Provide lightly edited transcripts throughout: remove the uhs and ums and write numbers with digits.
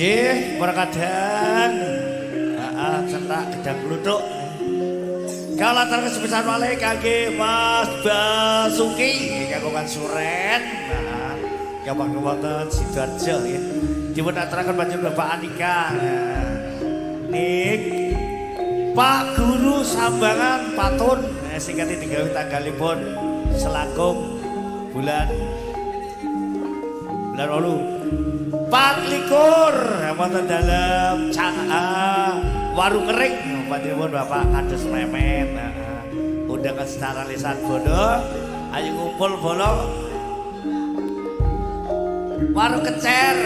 Nggih, perkadan. Heeh, cetak gedang kluthuk. Kalatar kesebesar malih kangge Mas Basuki kagungan suren. Nah, gampang wonten Sidoarjo nggih. Dipun aturaken panjenengan Bapak Andika. Nik Pak Guru Sambangan Patun singkati digawe tanggalipun selangkung bulan 8 wonten dalem warung kering panjenengan Bapak kados memet. Undangan secara lisan bodo ayo ngumpul bolong warung kecer.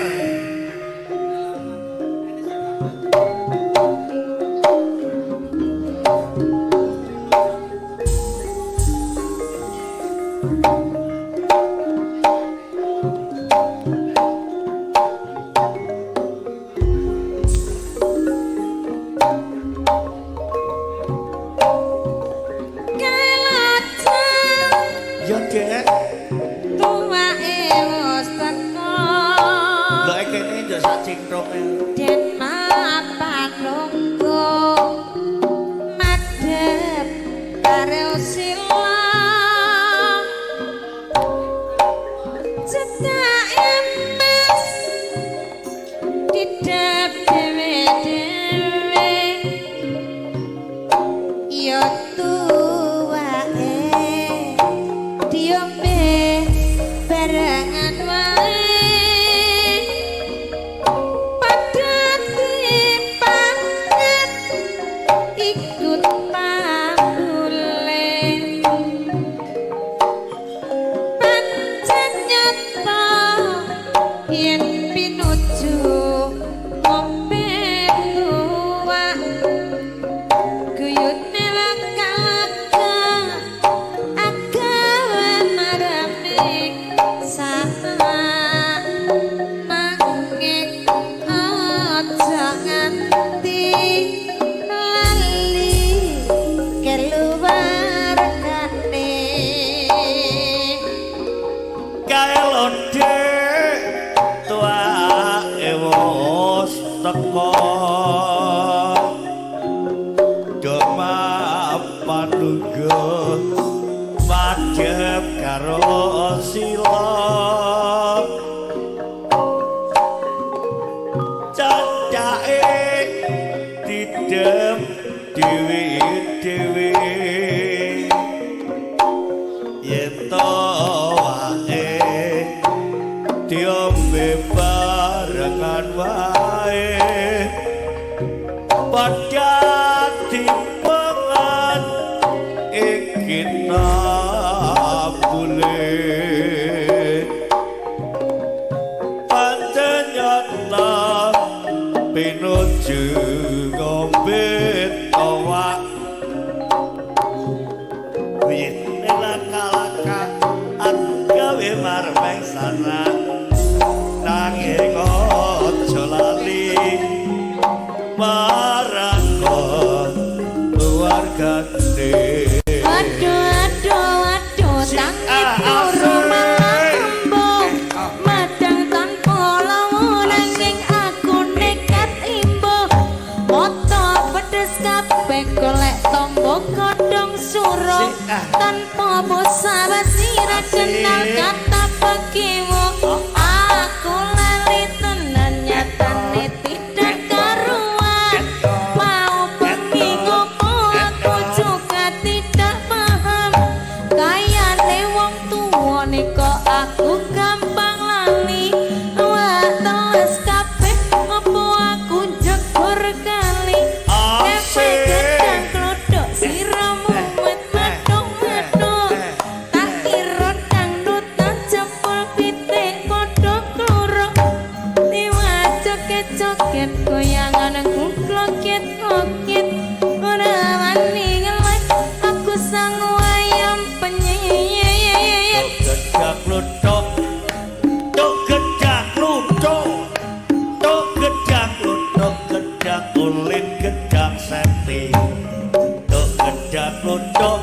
gedang lodok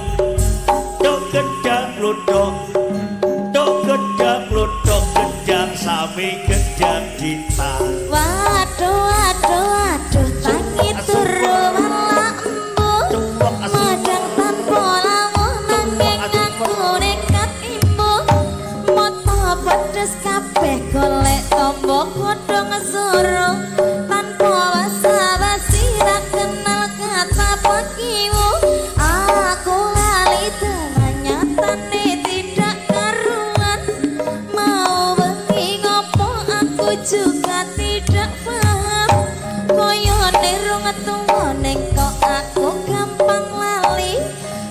tok gedang lodok tok gedang lodok gedang sami gedang dita waduh waduh waduh tangi turu wala embu madang tanpa lamuh nanging aku nekat imbu moto pedes kabeh golek tombo kodong suruh tanpa basa-basi tak kenal kata pakimu aku lali ternyatane tidak karuan mau bengi ngopo aku juga tidak paham koyo nerung tuwa ning kok aku gampang lali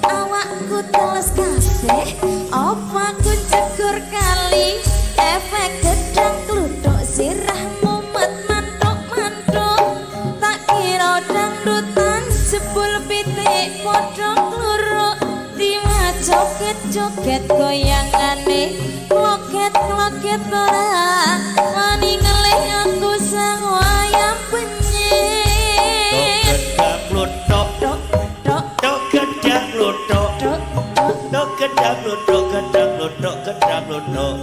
awakku teles kabeh apa aku cekur kali efek gedang kluthuk sirahmu met mantuk-mantuk tak kira dangdutan jebul pitik padha kluruk tiwa joget-joget goyangane kloget-kloget ora wani ngelih aku sang wayang penyih gedang lodok tok gedang lodok tok gedang lodok gedang lodok gedang lodok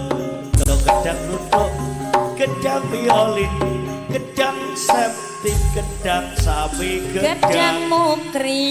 tok gedang lodok gedang violin gedang septik gedang sapi gedang mukri